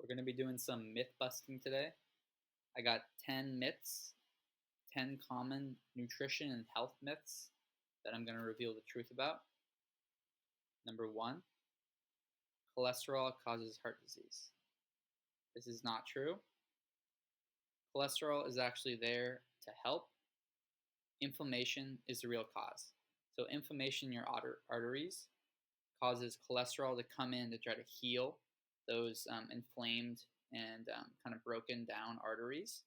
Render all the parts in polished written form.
We're going to be doing some myth busting today. I got 10 myths, 10 common nutrition and health myths that I'm going to reveal the truth about. Number 1, cholesterol causes heart disease. This is not true. Cholesterol is actually there to help. Inflammation is the real cause. So inflammation in your arteries causes cholesterol to come in to try to heal those inflamed and kind of broken down arteries.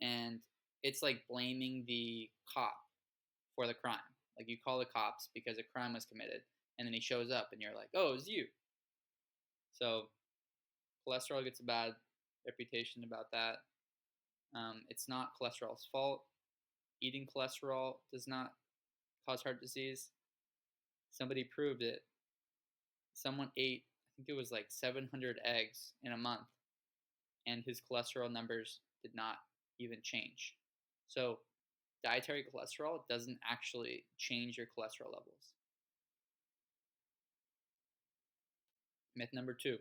And it's like blaming the cop for the crime. Like you call the cops because a crime was committed, and then he shows up and you're like, oh, it was you. So cholesterol gets a bad reputation about that. It's not cholesterol's fault. Eating cholesterol does not cause heart disease. Somebody proved it. Someone ate, I think it was like 700 eggs in a month, and his cholesterol numbers did not even change. So dietary cholesterol doesn't actually change your cholesterol levels. Myth number 2,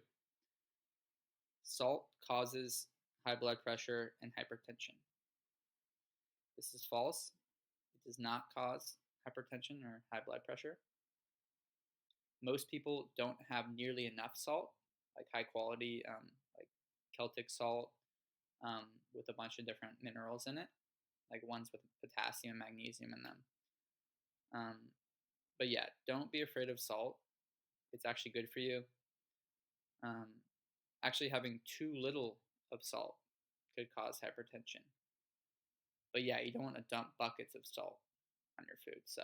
salt causes high blood pressure and hypertension. This is false. It does not cause hypertension or high blood pressure. Most people don't have nearly enough salt, like high quality, like Celtic salt with a bunch of different minerals in it, like ones with potassium, magnesium in them. But yeah, don't be afraid of salt. It's actually good for you. Actually, having too little of salt could cause hypertension. But yeah, you don't want to dump buckets of salt on your food. So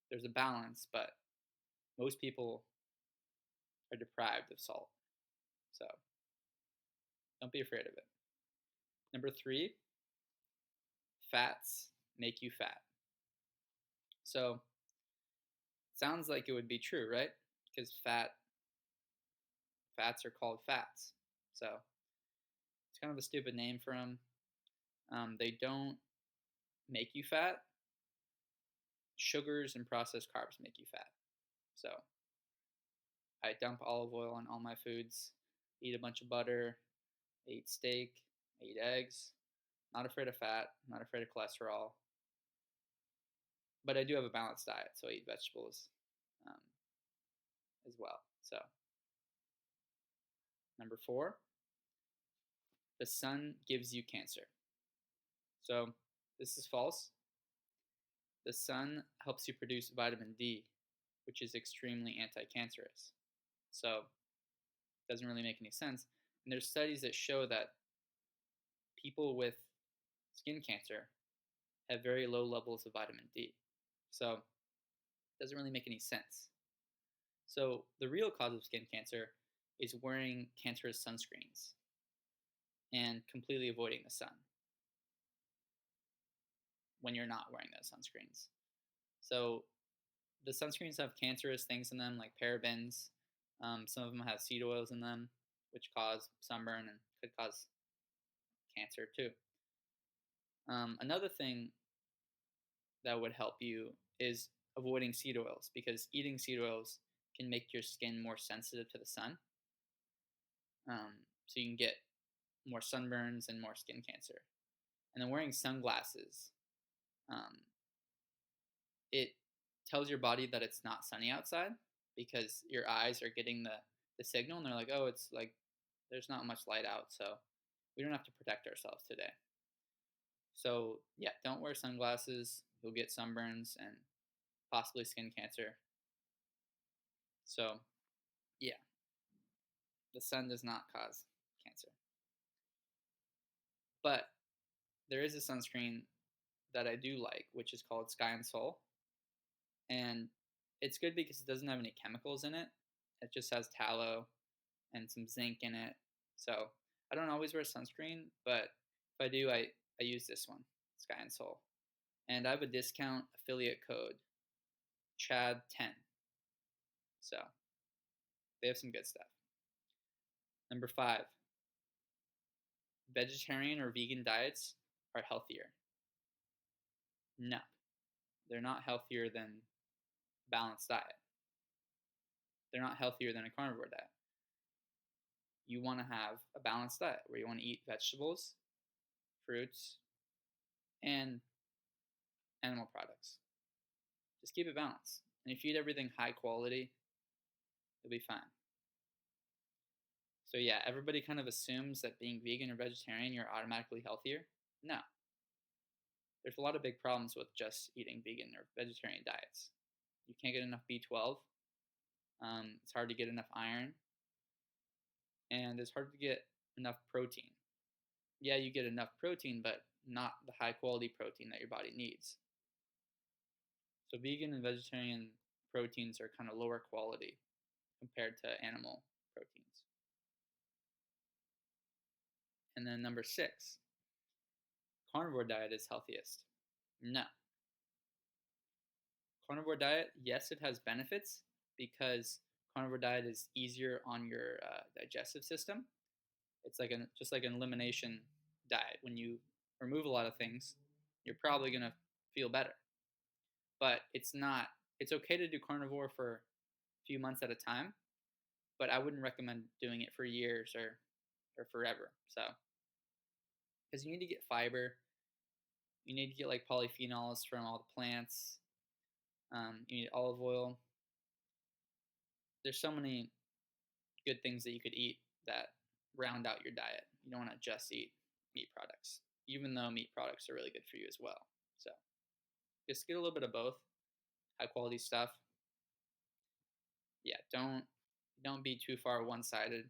there's a balance, but most people are deprived of salt. So don't be afraid of it. Number 3, fats make you fat. So sounds like it would be true, right? Because fats are called fats. So it's kind of a stupid name for them. They don't make you fat. Sugars and processed carbs make you fat. So I dump olive oil on all my foods, eat a bunch of butter, eat steak, eat eggs. Not afraid of fat, not afraid of cholesterol. But I do have a balanced diet, so I eat vegetables as well. So number 4, the sun gives you cancer. So this is false. The sun helps you produce vitamin D, which is extremely anti-cancerous. So it doesn't really make any sense. And there's studies that show that people with skin cancer have very low levels of vitamin D. So it doesn't really make any sense. So the real cause of skin cancer is wearing cancerous sunscreens and completely avoiding the sun when you're not wearing those sunscreens. So the sunscreens have cancerous things in them like parabens. Some of them have seed oils in them, which cause sunburn and could cause cancer too. Another thing that would help you is avoiding seed oils, because eating seed oils can make your skin more sensitive to the sun. So you can get more sunburns and more skin cancer. And then wearing sunglasses, it tells your body that it's not sunny outside because your eyes are getting the signal, and they're like, oh, it's like there's not much light out, so we don't have to protect ourselves today. So yeah, don't wear sunglasses. You'll get sunburns and possibly skin cancer. So yeah, the sun does not cause cancer. But there is a sunscreen that I do like, which is called Sky and Soul. And it's good because it doesn't have any chemicals in it. It just has tallow and some zinc in it. So I don't always wear sunscreen, but if I do, I use this one, Sky and Soul. And I have a discount affiliate code, CHAD10. So they have some good stuff. Number 5, vegetarian or vegan diets are healthier. No, they're not healthier than balanced diet. They're not healthier than a carnivore diet. you want to have a balanced diet where you want to eat vegetables, fruits, and animal products. Just keep it balanced. And if you eat everything high quality, you'll be fine. So yeah, everybody kind of assumes that being vegan or vegetarian, you're automatically healthier. No. There's a lot of big problems with just eating vegan or vegetarian diets. You can't get enough B12. It's hard to get enough iron, and it's hard to get enough protein. Yeah, you get enough protein, but not the high quality protein that your body needs. So vegan and vegetarian proteins are kind of lower quality compared to animal proteins. And then number 6, carnivore diet is healthiest. No. Carnivore diet, yes, it has benefits because carnivore diet is easier on your digestive system. It's like just like an elimination diet. When you remove a lot of things, you're probably gonna feel better. But it's not. It's okay to do carnivore for a few months at a time, but I wouldn't recommend doing it for years or forever. So, because you need to get fiber, you need to get like polyphenols from all the plants. You need olive oil. There's so many good things that you could eat that round out your diet. You don't want to just eat meat products, even though meat products are really good for you as well. So just get a little bit of both, high quality stuff. Yeah, don't be too far one sided.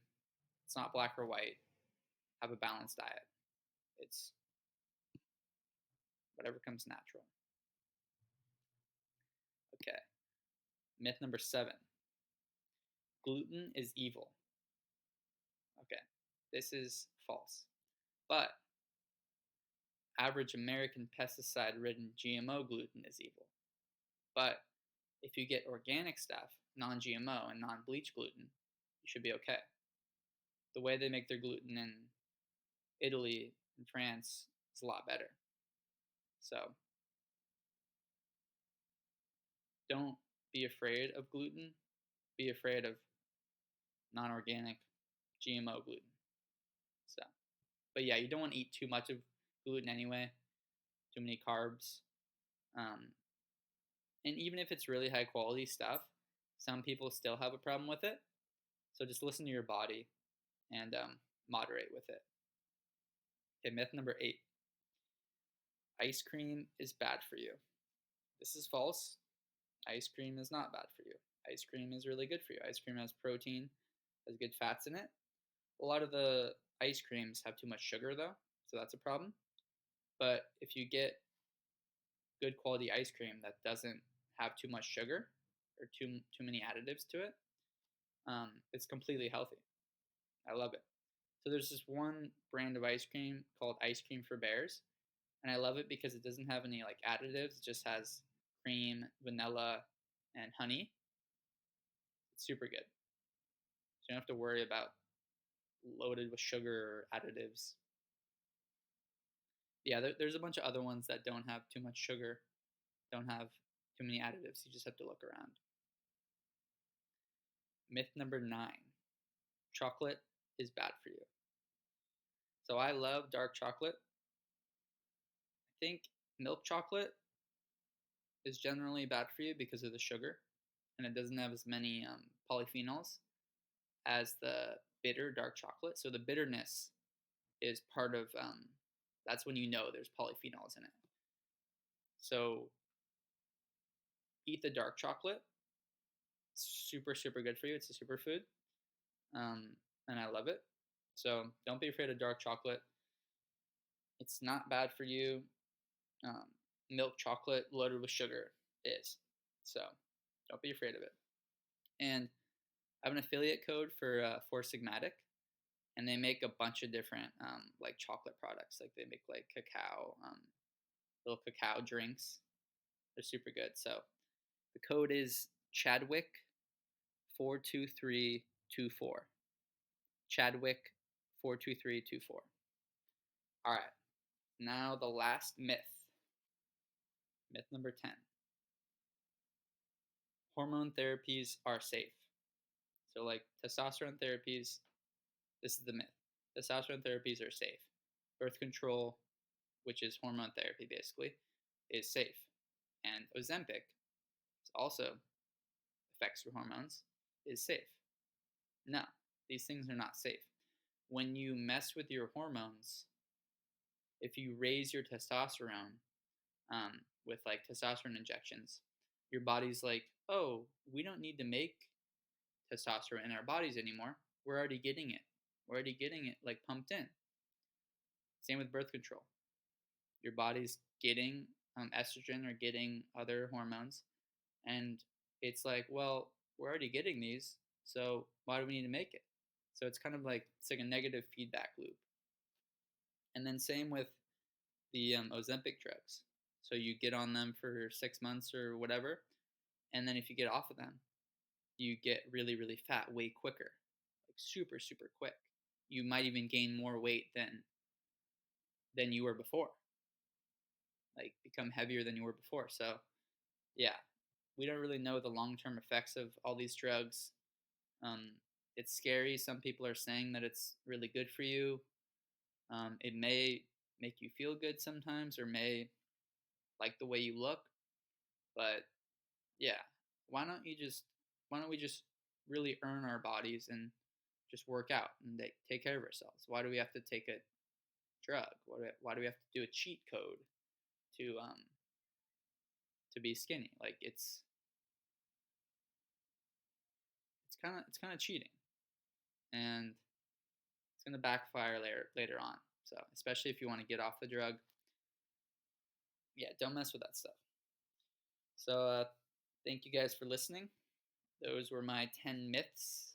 It's not black or white. Have a balanced diet. It's whatever comes natural. Okay. Myth number 7. Gluten is evil. Okay. This is false. But average American pesticide ridden GMO gluten is evil. But if you get organic stuff, non GMO and non bleach gluten, you should be okay. The way they make their gluten in Italy and France is a lot better. So don't be afraid of gluten. Be afraid of non organic GMO gluten. So, but yeah, you don't want to eat too much of gluten anyway, too many carbs. And even if it's really high quality stuff, some people still have a problem with it. So just listen to your body and moderate with it. Okay, myth number 8. Ice cream is bad for you. This is false. Ice cream is not bad for you. Ice cream is really good for you. Ice cream has protein, has good fats in it. A lot of the ice creams have too much sugar though, so that's a problem. But if you get good quality ice cream that doesn't have too much sugar or too many additives to it, it's completely healthy. I love it. So there's this one brand of ice cream called Ice Cream for Bears, and I love it because it doesn't have any like additives. It just has cream, vanilla, and honey. It's super good. So you don't have to worry about loaded with sugar or additives. Yeah, there's a bunch of other ones that don't have too much sugar, don't have too many additives. You just have to look around. Myth number 9. Chocolate is bad for you. So I love dark chocolate. I think milk chocolate is generally bad for you because of the sugar, and it doesn't have as many polyphenols as the bitter dark chocolate. So the bitterness is part of that's when you know there's polyphenols in it. So eat the dark chocolate. It's super good for you. It's a superfood, and I love it. So don't be afraid of dark chocolate. It's not bad for you. Um, Milk chocolate loaded with sugar is. So don't be afraid of it. And I have an affiliate code for Four Sigmatic, and they make a bunch of different like chocolate products. Like they make like cacao, little cacao drinks. They're super good. So the code is Chadwick 42324. Chadwick 42324. All right. Now the last myth. Myth number 10. Hormone therapies are safe. So like testosterone therapies This is the myth. Testosterone therapies are safe. Birth control, which is hormone therapy basically, is safe. And Ozempic, also affects your hormones, is safe. No, these things are not safe. When you mess with your hormones, if you raise your testosterone with like testosterone injections, your body's like, oh, we don't need to make testosterone in our bodies anymore. We're already getting it. We're already getting it like pumped in. Same with birth control. Your body's getting estrogen or getting other hormones, and it's like, well, we're already getting these, so why do we need to make it? So it's like a negative feedback loop. And then same with the Ozempic drugs. So you get on them for 6 months or whatever, and then if you get off of them, you get really really fat way quicker, like super super quick. You might even gain more weight than you were before, like become heavier than you were before. So yeah, we don't really know the long term effects of all these drugs. Um, it's scary. Some people are saying that it's really good for you. It may make you feel good sometimes, or may like the way you look. But yeah, why don't you just why don't we just really earn our bodies and just work out and take care of ourselves? Why do we have to take a drug? Why do we have to do a cheat code to be skinny? Like it's kind of cheating, and it's gonna backfire later on. So especially if you want to get off the drug, yeah, don't mess with that stuff. So thank you guys for listening. Those were my 10 myths